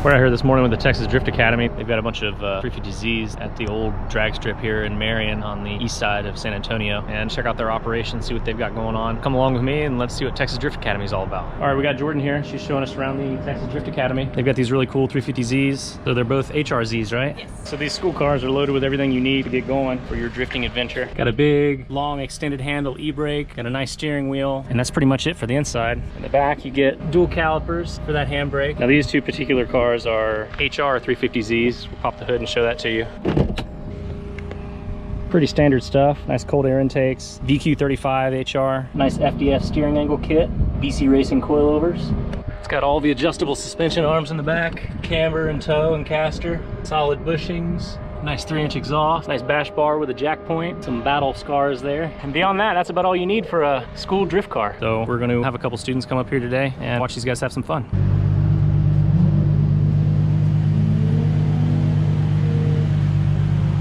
We're out here this morning with the Texas Drift Academy. They've got a bunch of 350Zs at the old drag strip here in Marion on the east side of San Antonio, and check out their operation, see what they've got going on. Come along with me and let's see what Texas Drift Academy is all about. All right, we got Jordan here. She's showing us around the Texas Drift Academy. They've got these really cool 350Zs. So they're both HRZs, right? Yes. So these school cars are loaded with everything you need to get going for your drifting adventure. Got a big, long, extended handle e-brake, got a nice steering wheel, and that's pretty much it for the inside. In the back, you get dual calipers for that handbrake. Now these two particular cars are HR 350Zs. We'll pop the hood and show that to you. Pretty standard stuff. Nice cold air intakes. VQ35 HR. Nice FDS steering angle kit. BC Racing coilovers. It's got all the adjustable suspension arms in the back. Camber and toe and caster. Solid bushings. Nice 3-inch exhaust. Nice bash bar with a jack point. Some battle scars there. And beyond that, that's about all you need for a school drift car. So we're going to have a couple students come up here today and watch these guys have some fun.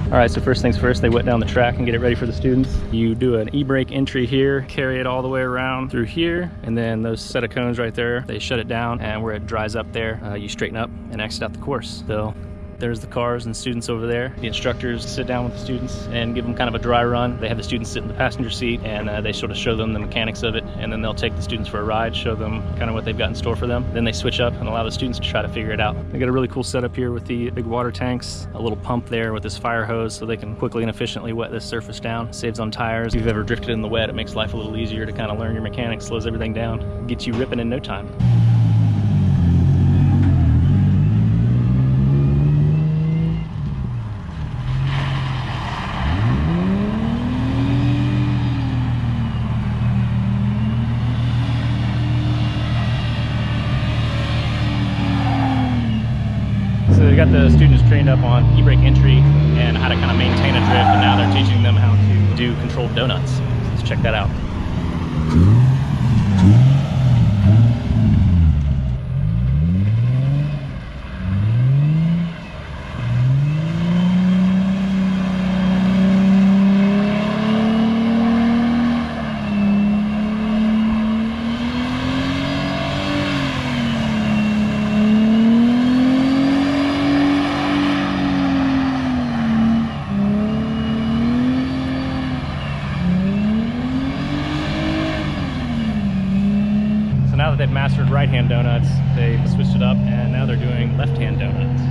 All right, so first things first, they wet down the track and get it ready for the students. You do an e-brake entry here, carry it all the way around through here, and then those set of cones right there, they shut it down, and where it dries up there, you straighten up and exit out the course. So there's the cars and students over there. The instructors sit down with the students and give them kind of a dry run. They have the students sit in the passenger seat and they sort of show them the mechanics of it, and then they'll take the students for a ride, show them kind of what they've got in store for them. Then they switch up and allow the students to try to figure it out. They got a really cool setup here with the big water tanks, a little pump there with this fire hose so they can quickly and efficiently wet this surface down. Saves on tires. If you've ever drifted in the wet, it makes life a little easier to kind of learn your mechanics, slows everything down, gets you ripping in no time. So they got the students trained up on e-brake entry and how to kind of maintain a drift, and now they're teaching them how to do controlled donuts. So let's check that out. Now that they've mastered right-hand donuts, they've switched it up and now they're doing left-hand donuts.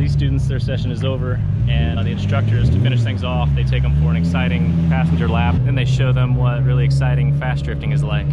Students, their session is over, and the instructors, to finish things off, they take them for an exciting passenger lap. Then they show them what really exciting fast drifting is like.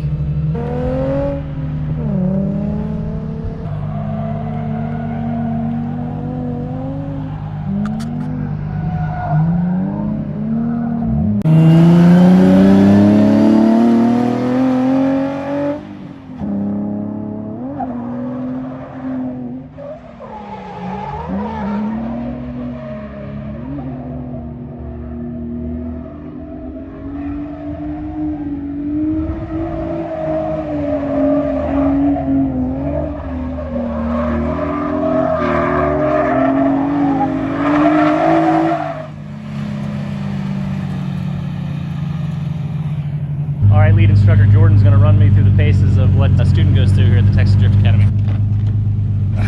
All right, lead instructor Jordan's going to run me through the paces of what a student goes through here at the Texas Drift Academy. All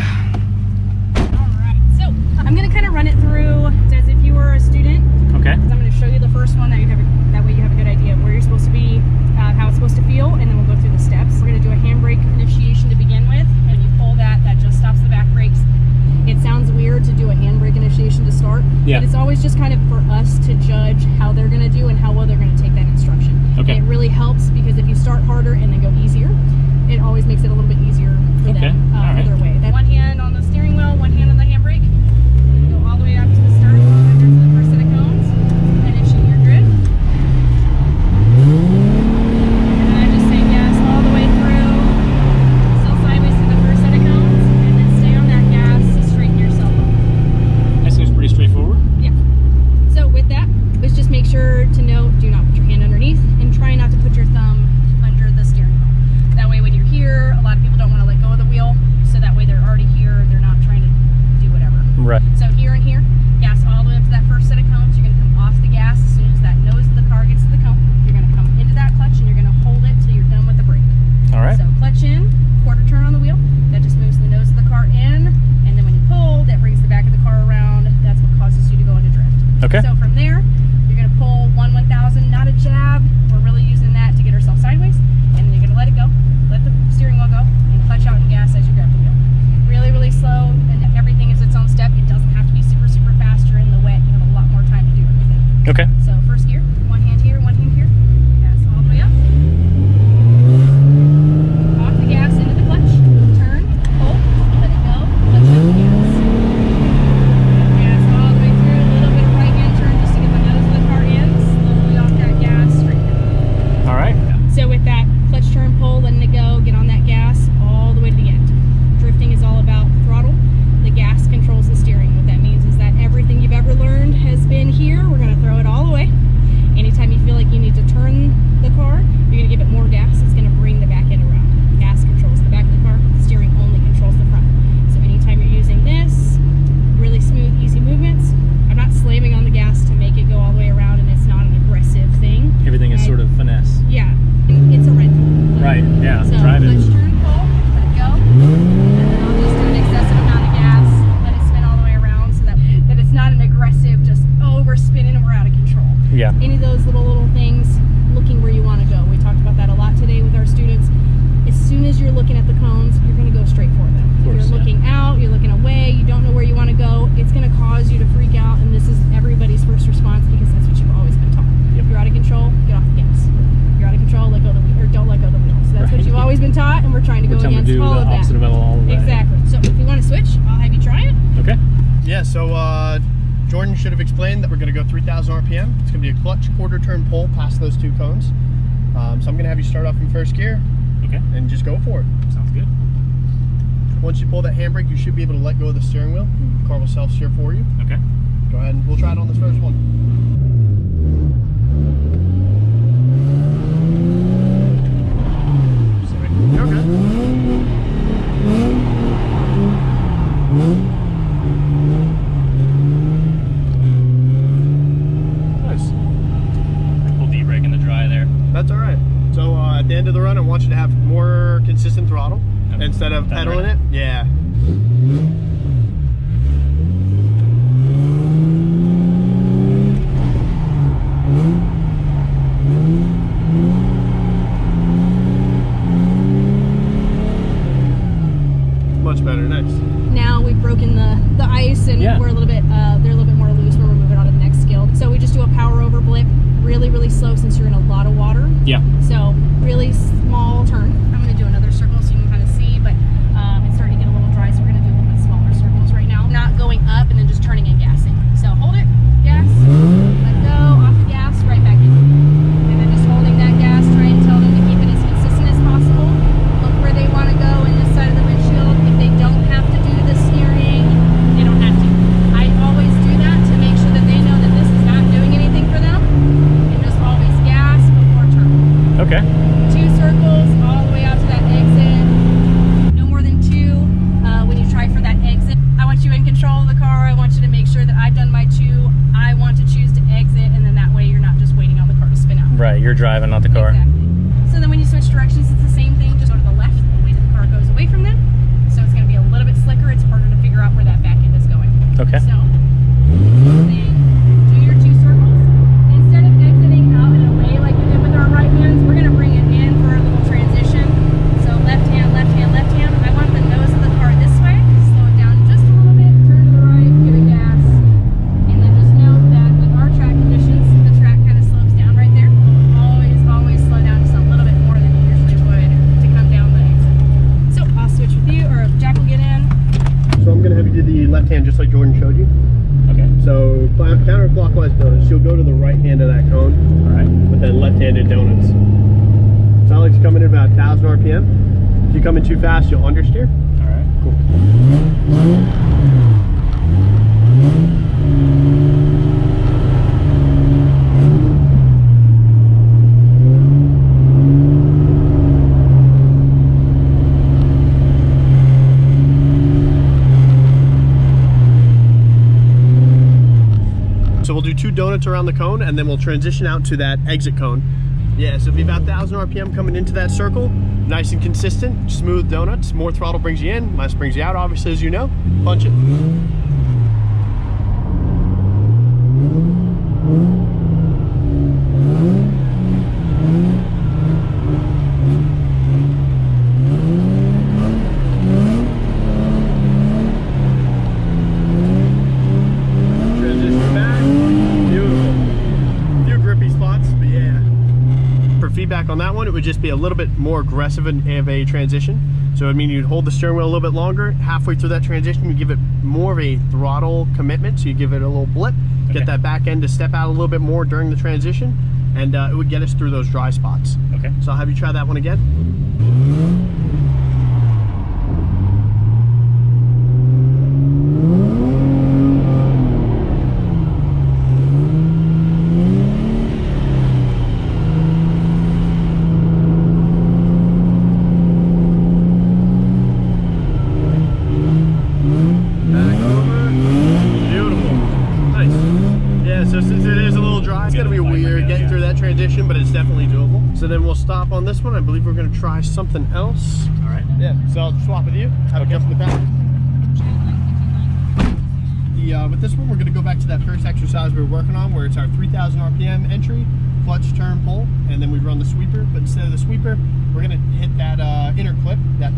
right, so I'm going to kind of run it through as if you were a student. Okay. I'm going to show you the first one, that way you have a good idea of where you're supposed to be, how it's supposed to feel, and then we'll go through the steps. We're going to do a handbrake initiation to begin with. When you pull that just stops the back brakes. It sounds weird to do a handbrake initiation to start, but it's always just kind of for us to judge how they're going to do and how well they're going to take that instruction. Okay. And it really helps because if you start harder and then go easier, it always makes it a little bit easier for them either way. One hand on the steering wheel, one hand on the handbrake. Go all the way up to the start, to the first set of cones, finishing your drift. And then just say yes all the way through, still sideways to the first set of cones, and then stay on looking at the cones, you're going to go straight for them. If you're looking out, you're looking away, you don't know where you want to go, it's going to cause you to freak out, and this is everybody's first response because that's what you've always been taught. If you're out of control, get off the gas. If you're out of control, let go of the wheel, or don't let go of the wheel. So that's what you've always been taught, and we're trying to go against all of that. All of that. Exactly. So if you want to switch, I'll have you try it. Okay. Yeah, so Jordan should have explained that we're going to go 3,000 RPM. It's going to be a clutch quarter turn pull past those 2 cones. So I'm going to have you start off in first gear. Okay. And just go for it. Sounds good. Once you pull that handbrake, you should be able to let go of the steering wheel. The car will self-steer for you. Okay. Go ahead and we'll try it on this first one. You're okay. Nice. Pull D-brake in the dry there. That's all right. So at the end of the run, I want you to have more consistent throttle instead of pedaling it. Yeah. Much better. Nice. Now we've broken the ice, and we're a little bit they're a little bit more loose when we're moving on to the next skill. So we just do a power over blip, really, really slow since you're in a lot of water. Yeah. So really small turn. I'm going to do another circle so you can kind of see, but it's starting to get a little dry, so we're going to do a little bit smaller circles right now. Not going up and then just turning and gassing. So hold it, gas, let go, off the gas, right back in. And then just holding that gas, try and tell them to keep it as consistent as possible. Look where they want to go in this side of the windshield. If they don't have to do the steering, they don't have to. I always do that to make sure that they know that this is not doing anything for them. And just always gas before turn. Okay. 2 circles all the way out to that exit. No more than 2 when you try for that exit. I want you in control of the car. I want you to make sure that I've done my 2. I want to choose to exit, and then that way you're not just waiting on the car to spin out. Right, you're driving, not the car. Exactly. So then when you switch directions, it's the same thing. Just go to the left the way that the car goes away from them. So it's going to be a little bit slicker. It's harder to figure out where that back end is going. Okay. So then do your 2 circles. Instead of exiting out and away like we did with our right hands, we're going to bring it in for a little transition. So left hand, left hand, left hand. I want the nose of the car this way. Slow it down just a little bit. Turn to the right, give it gas. And then just note that with our track conditions, the track kind of slows down right there. Always slow down just a little bit more than you usually would to come down the exit. So I'll switch with you, or Jack will get in. So I'm going to have you do the left hand just like Jordan showed you. Okay. So counterclockwise donuts, you'll go to the right hand of that cone. All right. But then left-handed donuts. So Alex coming in about 1,000 RPM. If you come in too fast, you'll understeer. All right. Cool. So we'll do 2 donuts around the cone, and then we'll transition out to that exit cone. Yeah, so it'll be about 1,000 RPM coming into that circle. Nice and consistent, smooth donuts. More throttle brings you in, less brings you out, obviously, as you know. Punch it. Feedback on that one, it would just be a little bit more aggressive of a transition. So it would mean you'd hold the steering wheel a little bit longer. Halfway through that transition, you give it more of a throttle commitment. So you give it a little blip, get that back end to step out a little bit more during the transition, and it would get us through those dry spots. Okay. So I'll have you try that one again. But it's definitely doable. So then we'll stop on this one. I believe we're going to try something else. All right. Yeah. So I'll swap with you. Have a jump in the back. With this one, we're going to go back to that first exercise we were working on, where it's our 3,000 RPM entry, clutch, turn, pull, and then we run the sweeper. But instead of the sweeper, we're going to hit that inner clip, that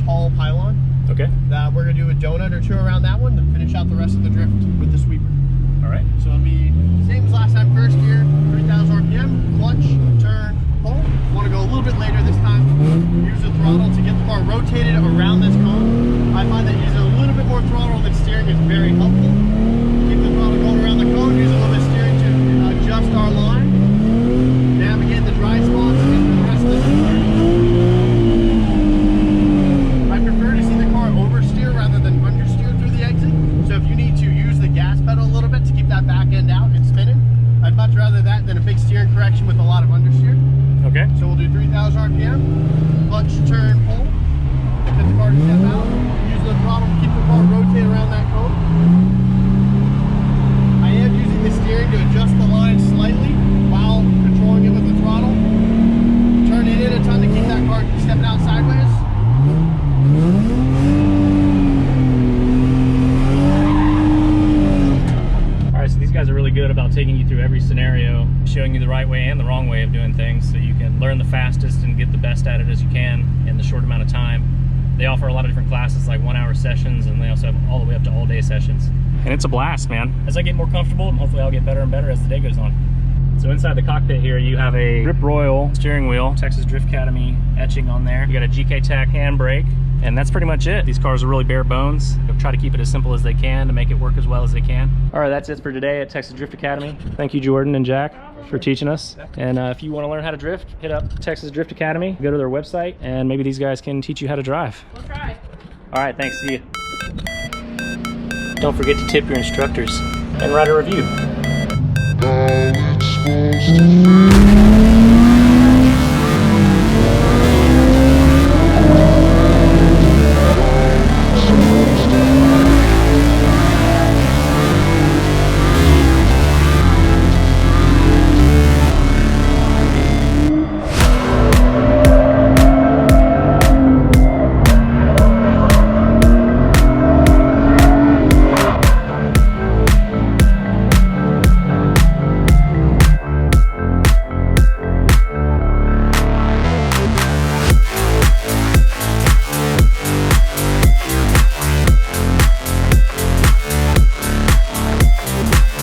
Okay. We're gonna do a donut or two around that one, then finish out the rest of the drift with the sweeper. All right. So it'll be same as last time, first gear, 3,000 RPM, clutch, turn, pull. Want to go a little bit later this time. Use the throttle to get the car rotated around this cone. I find that using a little bit more throttle than steering is very helpful. Keep the throttle going around the cone, use a little bit of steering to adjust our line. Navigate the dry spots and the rest of the I prefer to see the car oversteer rather than understeer through the exit. So if you need to use the gas pedal a little bit to keep that back end out and spinning, I'd much rather that than a big steering correction with a lot of understeer. Okay. So we'll do 3,000 RPM, clutch, turn, pull, get the car to step out, use the throttle to keep the car rotating around that cone. I am using the steering to adjust the line slightly while controlling it with the throttle. Turn it in a ton to keep that car stepping out sideways. So these guys are really good about taking you through every scenario, showing you the right way and the wrong way of doing things so you can learn the fastest and get the best at it as you can in the short amount of time. They offer a lot of different classes like 1 hour sessions, and they also have all the way up to all day sessions. And it's a blast, man. As I get more comfortable, hopefully I'll get better and better as the day goes on. So inside the cockpit here, you have a Grip Royal steering wheel, Texas Drift Academy etching on there. You got a GK Tac handbrake, and that's pretty much it. These cars are really bare bones. They'll try to keep it as simple as they can to make it work as well as they can. All right, that's it for today at Texas Drift Academy. Thank you, Jordan and Jack, for teaching us. And if you want to learn how to drift, hit up Texas Drift Academy. Go to their website, and maybe these guys can teach you how to drive. We'll try. All right, thanks. See you. Don't forget to tip your instructors and write a review. All it's supposed to feel.